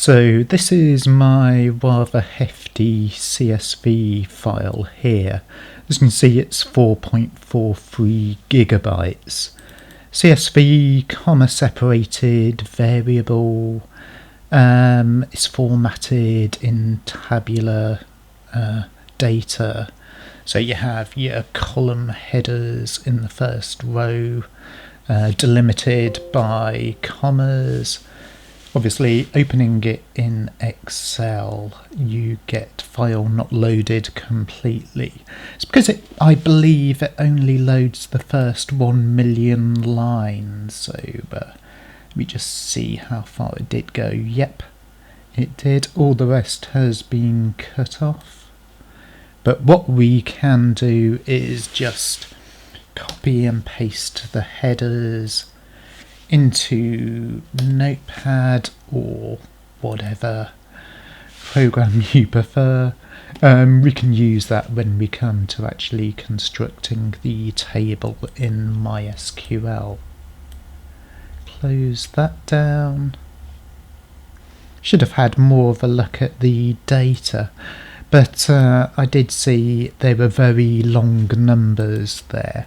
So this is my rather hefty CSV file here. As you can see, it's 4.43 gigabytes. CSV, comma separated, variable. It's formatted in tabular data. So you have your column headers in the first row, delimited by commas. Obviously, opening it in Excel, you get file not loaded completely. It's because I believe it only loads the first 1 million lines. So let me just see how far it did go. Yep, it did. All the rest has been cut off. But what we can do is just copy and paste the headers into Notepad or whatever program you prefer. We can use that when we come to actually constructing the table in MySQL. Close that down. Should have had more of a look at the data, but I did see there were very long numbers there.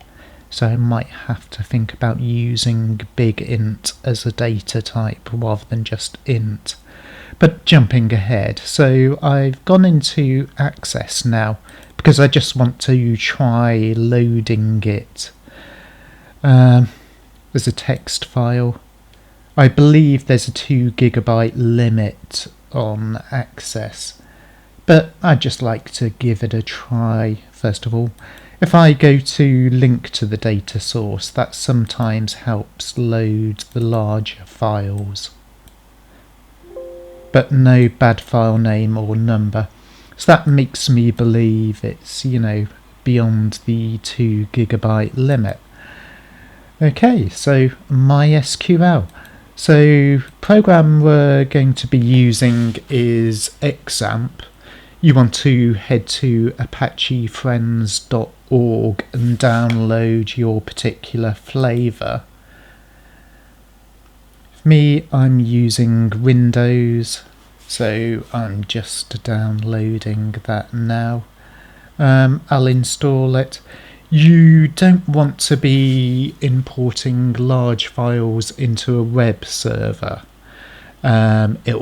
So I might have to think about using big int as a data type rather than just int. But jumping ahead, so I've gone into Access now because I just want to try loading it as a text file. I believe there's a 2 gigabyte limit on Access, but I'd just like to give it a try first of all. If I go to link to the data source, that sometimes helps load the larger files. But no bad file name or number. So that makes me believe it's, beyond the 2 gigabyte limit. Okay, so MySQL. So program we're going to be using is xampp. You want to head to apachefriends.org and download your particular flavour. For me, I'm using Windows, so I'm just downloading that now. I'll install it. You don't want to be importing large files into a web server. It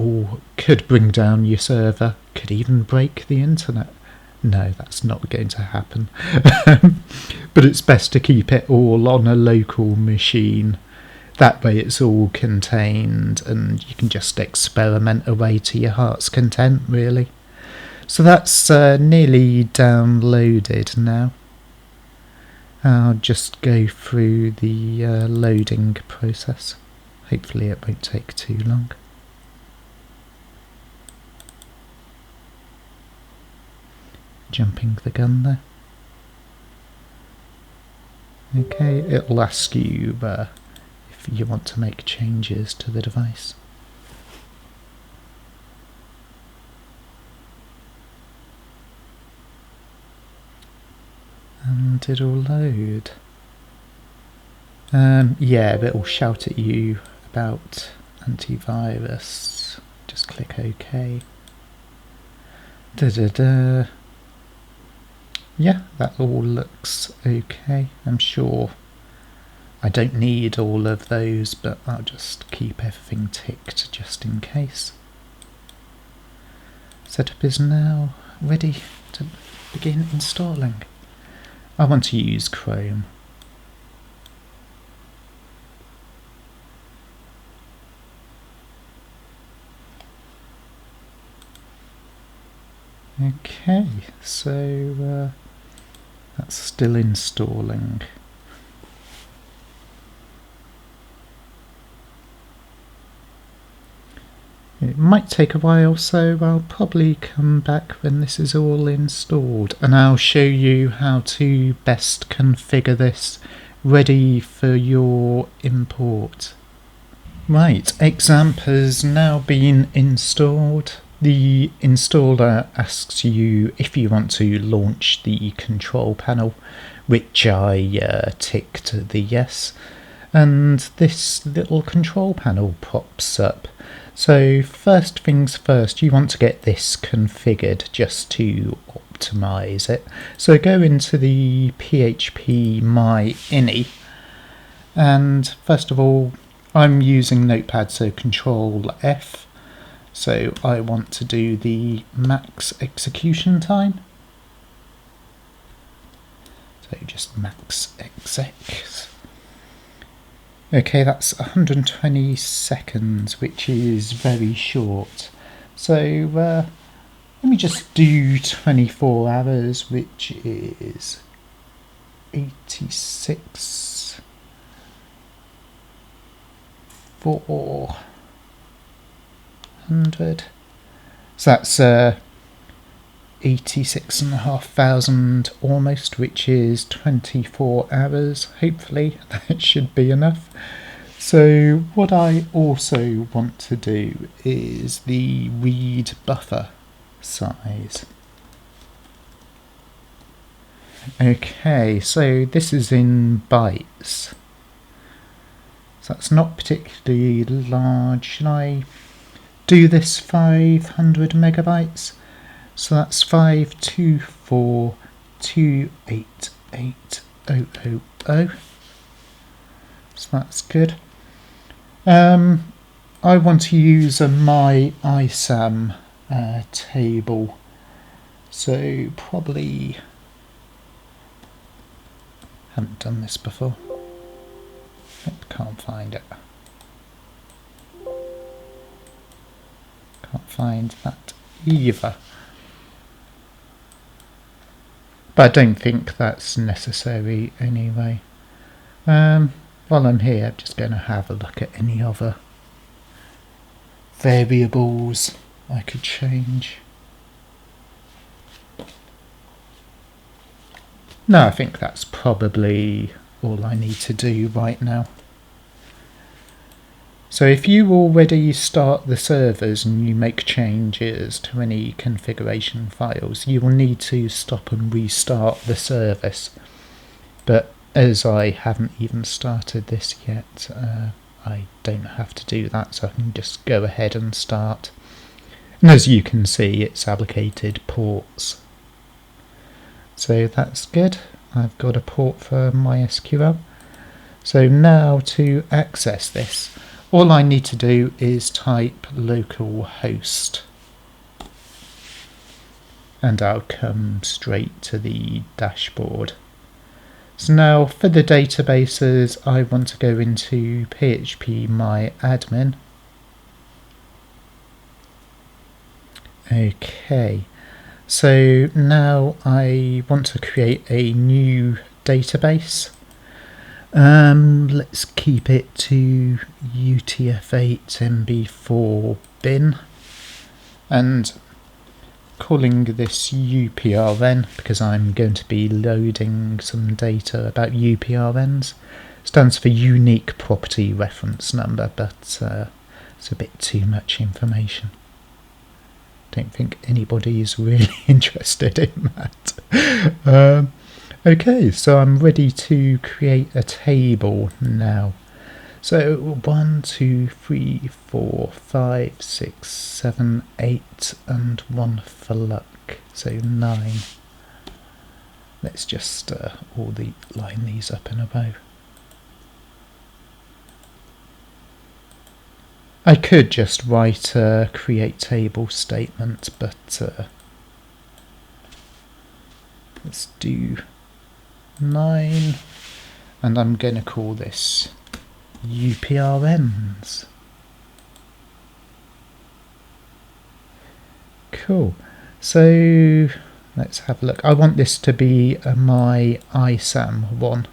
could bring down your server, could even break the internet. No, that's not going to happen. But it's best to keep it all on a local machine. That way it's all contained and you can just experiment away to your heart's content, really. So that's nearly downloaded now. I'll just go through the loading process. Hopefully it won't take too long. Jumping the gun there. Okay, it'll ask you if you want to make changes to the device. And it'll load. Yeah, it'll shout at you about antivirus. Just click OK. Yeah, that all looks okay. I'm sure I don't need all of those, but I'll just keep everything ticked just in case. Setup is now ready to begin installing. I want to use Chrome. Okay, so that's still installing. It might take a while, so I'll probably come back when this is all installed and I'll show you how to best configure this ready for your import. Right, xampp has now been installed. The installer asks you if you want to launch the control panel, which I ticked the yes, and this little control panel pops up. So first things first, you want to get this configured just to optimize it. So go into the PHP MyInnie, and first of all, I'm using Notepad, so Control F. So I want to do the max execution time. So just max execs. Okay, that's 120 seconds, which is very short. So let me just do 24 hours, which is 86 400. So that's 86,500 almost, which is 24 hours. Hopefully that should be enough. So what I also want to do is the read buffer size. Okay, so this is in bytes. So that's not particularly large. Should I do this 500 megabytes? So that's 524288000. So that's good. I want to use a MyISAM table. So probably haven't done this before. Can't find it. Can't find that either. But I don't think that's necessary anyway. While I'm here, I'm just going to have a look at any other variables I could change. No, I think that's probably all I need to do right now. So if you already start the servers and you make changes to any configuration files, you will need to stop and restart the service. But as I haven't even started this yet, I don't have to do that, so I can just go ahead and start. And as you can see, it's allocated ports. So that's good. I've got a port for MySQL. So now to access this, all I need to do is type localhost, and I'll come straight to the dashboard. So now for the databases, I want to go into PHP MyAdmin. Okay, so now I want to create a new database. Let's keep it to UTF-8 MB4 bin, and calling this UPRN because I'm going to be loading some data about UPRNs. Stands for Unique Property Reference Number, but it's a bit too much information. Don't think anybody's really interested in that. Okay, so I'm ready to create a table now. So 1, 2, 3, 4, 5, 6, 7, 8, and 1 for luck. So 9. Let's just line these up in a row. I could just write a create table statement, but let's do 9, and I'm going to call this UPRNs. Cool. So let's have a look. I want this to be a MyISAM one,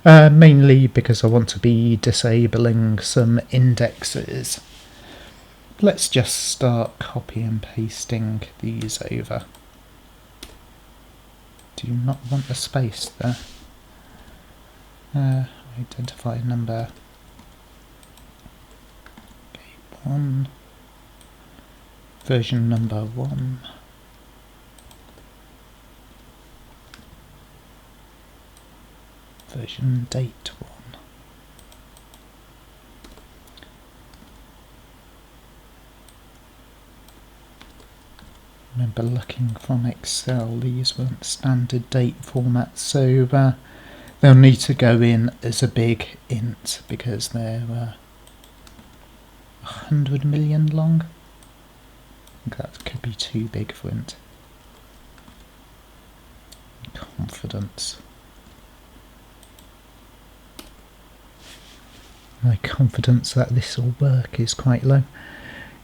mainly because I want to be disabling some indexes. Let's just start copy and pasting these over. Do not want a space there. Identify number. Okay, 1. Version number 1. Version date 1. remember looking from Excel, these weren't standard date formats, so they'll need to go in as a big int because they're 100 million long. I think that could be too big for int. Confidence. My confidence that this will work is quite low.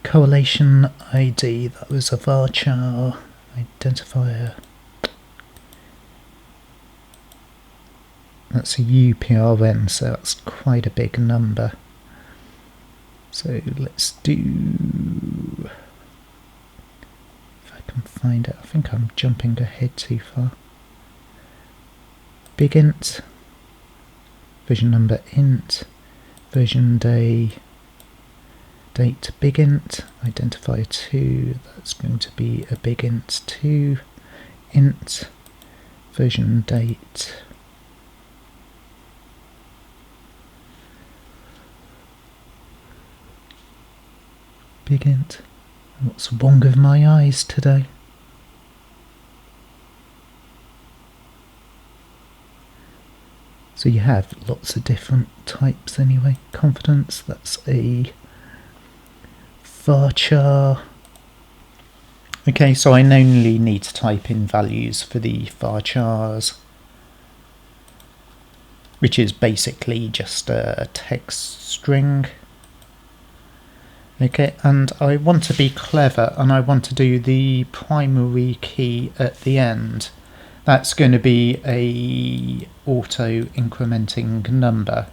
Correlation ID, that was a varchar identifier. That's a UPRN, so that's quite a big number. So let's do, if I can find it, I think I'm jumping ahead too far. Big int, version number int, version day, date big int, identifier 2, that's going to be a big int 2, int, version date, big int. What's wrong with my eyes today? So you have lots of different types anyway. Confidence, that's a varchar. Okay, so I only need to type in values for the varchars, which is basically just a text string. Okay, and I want to be clever and I want to do the primary key at the end. That's going to be a auto incrementing number.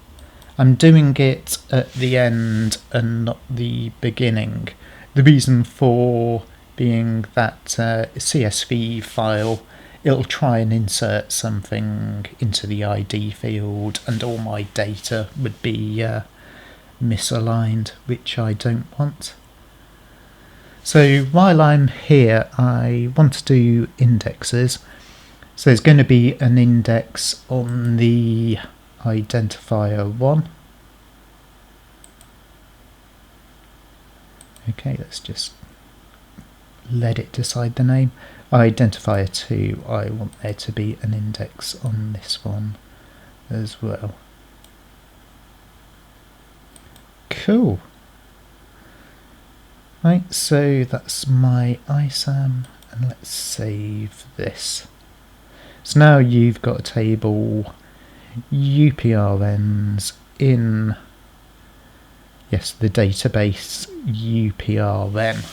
I'm doing it at the end and not the beginning. The reason for being that CSV file, it'll try and insert something into the ID field and all my data would be misaligned, which I don't want. So while I'm here, I want to do indexes. So there's going to be an index on the identifier 1. Okay, let's just let it decide the name. Identifier 2, I want there to be an index on this one as well. Cool. Right, so that's my ISAM, and let's save this. So now you've got a table UPRNs in, yes, the database UPRN.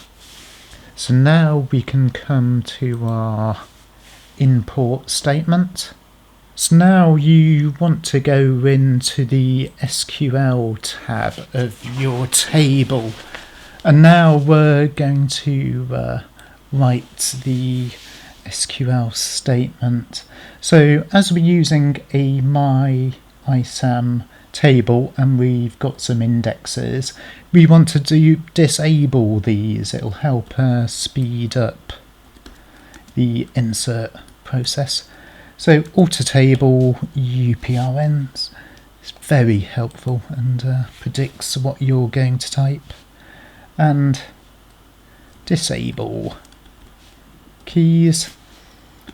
So now we can come to our import statement. So now you want to go into the SQL tab of your table, and now we're going to write the SQL statement. So as we're using a MyISAM table and we've got some indexes, we want to disable these. It'll help speed up the insert process. So alter table UPRNs is very helpful and predicts what you're going to type. And disable keys,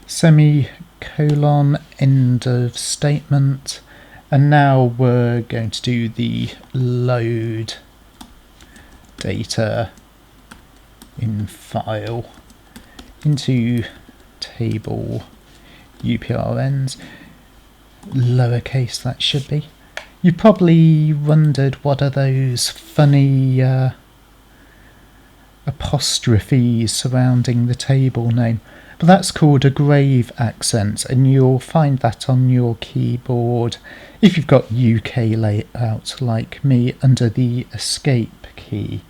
semicolon, end of statement, and now we're going to do the load data in file into table UPRNs, lowercase that should be. You probably wondered what are those funny apostrophes surrounding the table name, but that's called a grave accent, and you'll find that on your keyboard if you've got UK layout like me under the escape key.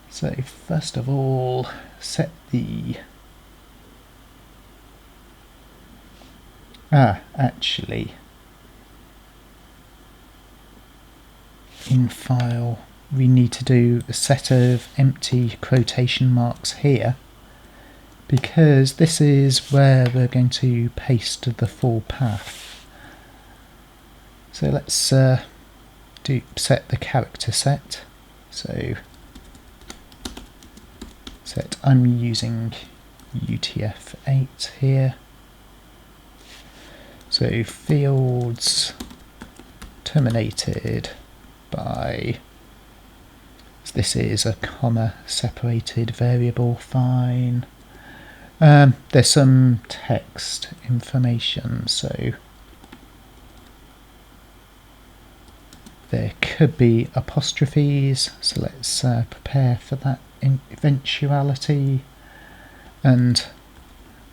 So first of all, set the actually in file we need to do a set of empty quotation marks here, because this is where we're going to paste the full path. So let's set the character set. So set. I'm using UTF-8 here. So fields terminated by, this is a comma separated variable, fine. There's some text information, so there could be apostrophes, so let's prepare for that eventuality. And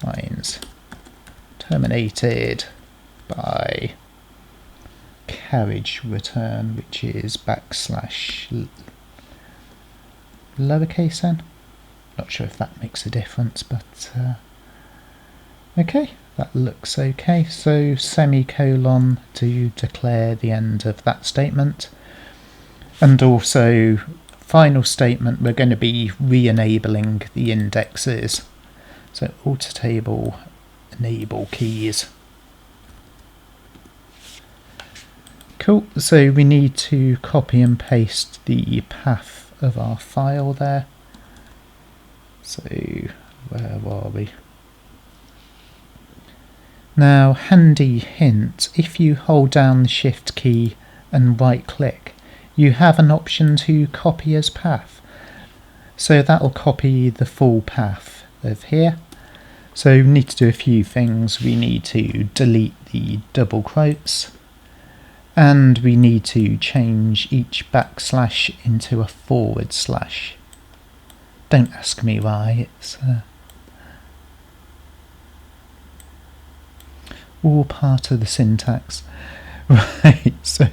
mine's terminated by carriage return, which is backslash lowercase n. Not sure if that makes a difference, but okay, that looks okay. So semicolon to declare the end of that statement. And also, final statement, we're going to be re-enabling the indexes. So alter table, enable keys. Cool, so we need to copy and paste the path of our file there. So where are we? Now, handy hint, if you hold down the shift key and right click, you have an option to copy as path. So that'll copy the full path of here. So we need to do a few things. We need to delete the double quotes, and we need to change each backslash into a forward slash. Don't ask me why, it's all part of the syntax. Right, so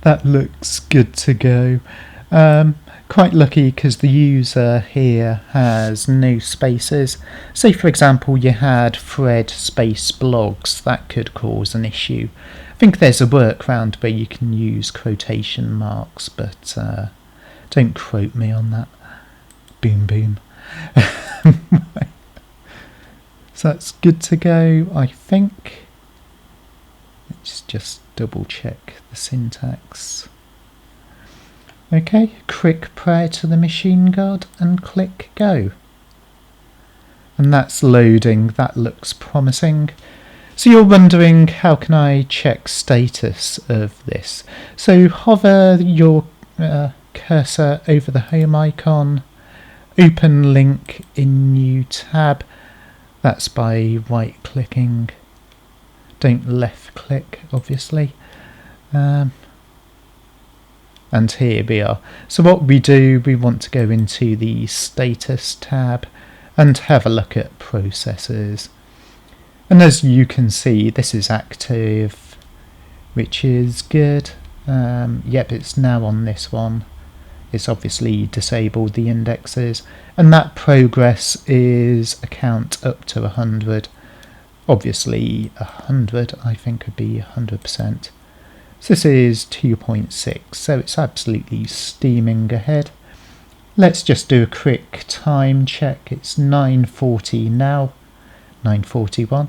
that looks good to go. Quite lucky because the user here has no spaces. Say for example you had thread space blogs, that could cause an issue. I think there's a workaround where you can use quotation marks, but don't quote me on that. Boom boom. So that's good to go, I think. Let's just double check the syntax. Okay, quick prayer to the machine god and click go. And that's loading, that looks promising. So you're wondering, how can I check status of this? So hover your cursor over the home icon, open link in new tab. That's by right clicking. Don't left click, obviously. And here we are. So what we do, we want to go into the status tab and have a look at processes. And as you can see, this is active, which is good. Yep, it's now on this one. It's obviously disabled the indexes, and that progress is a count up to 100. Obviously 100 I think would be 100%. So this is 2.6, so it's absolutely steaming ahead. Let's just do a quick time check. It's 9:40 now, 9:41.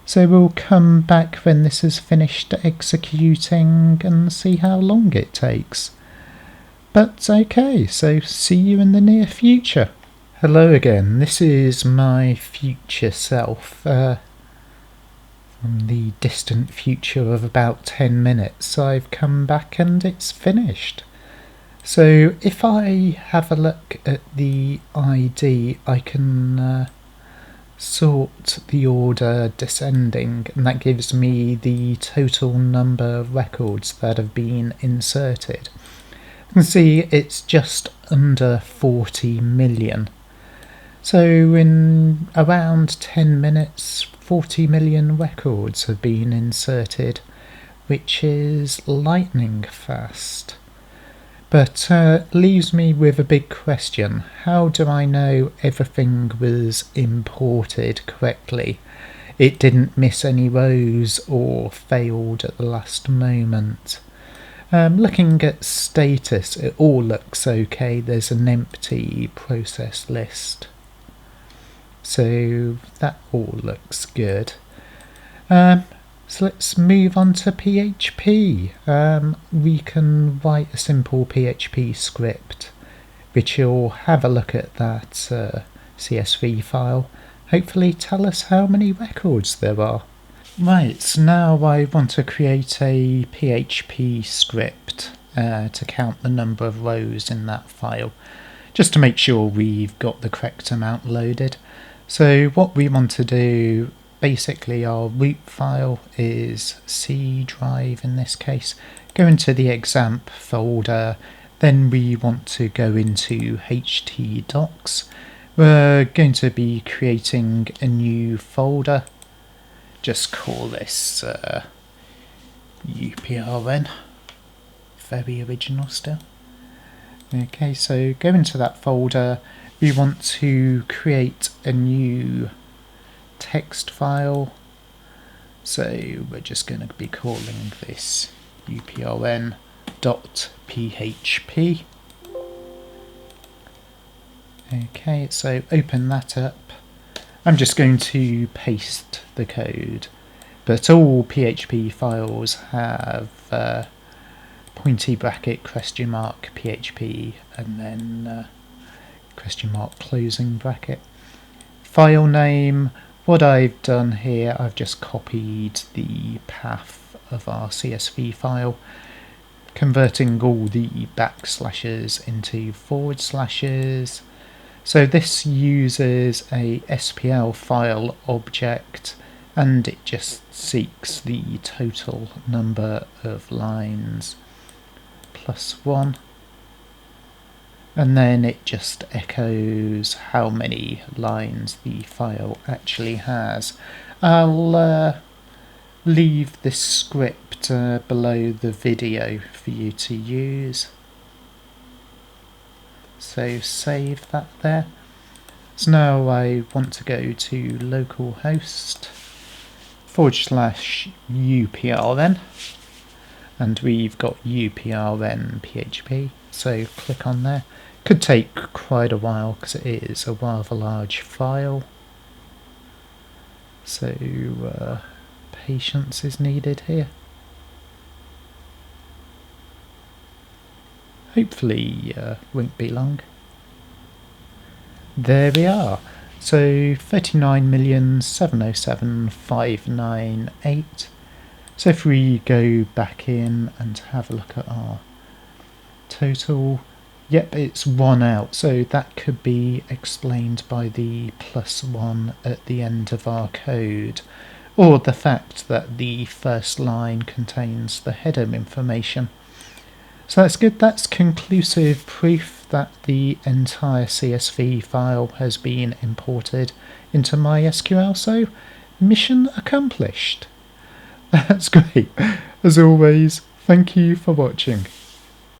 So we'll come back when this is finished executing and see how long it takes. But okay, so see you in the near future. Hello again, this is my future self from the distant future of about 10 minutes. I've come back and it's finished. So if I have a look at the ID, I can sort the order descending, and that gives me the total number of records that have been inserted. You can see it's just under 40 million. So in around 10 minutes, 40 million records have been inserted, which is lightning fast. But leaves me with a big question. How do I know everything was imported correctly? It didn't miss any rows or failed at the last moment. Looking at status, it all looks okay. There's an empty process list. So that all looks good. So let's move on to PHP. We can write a simple PHP script which will have a look at that CSV file, hopefully tell us how many records there are. Right, so now I want to create a PHP script to count the number of rows in that file, just to make sure we've got the correct amount loaded. So what we want to do, basically our root file is C drive in this case. Go into the xampp folder, then we want to go into htdocs. We're going to be creating a new folder. Just call this uprn. Very original still. Okay, so go into that folder. We want to create a new text file. So we're just going to be calling this uprn.php. Okay, so open that up. I'm just going to paste the code, but all PHP files have pointy bracket question mark PHP and then question mark closing bracket. File name, what I've done here, I've just copied the path of our CSV file, converting all the backslashes into forward slashes. So this uses a SPL object, and it just seeks the total number of lines +1, and then it just echoes how many lines the file actually has. I'll leave this script below the video for you to use. So save that there. So now I want to go to localhost /uprn, and we've got uprn php, so click on there. Could take quite a while because it is a rather large file, so patience is needed here. Hopefully won't be long. There we are. So 39,707,598. So if we go back in and have a look at our total, yep, it's 1 out. So that could be explained by the +1 at the end of our code, or the fact that the first line contains the header information. So that's good. That's conclusive proof that the entire CSV file has been imported into MySQL, so mission accomplished. That's great. As always, thank you for watching.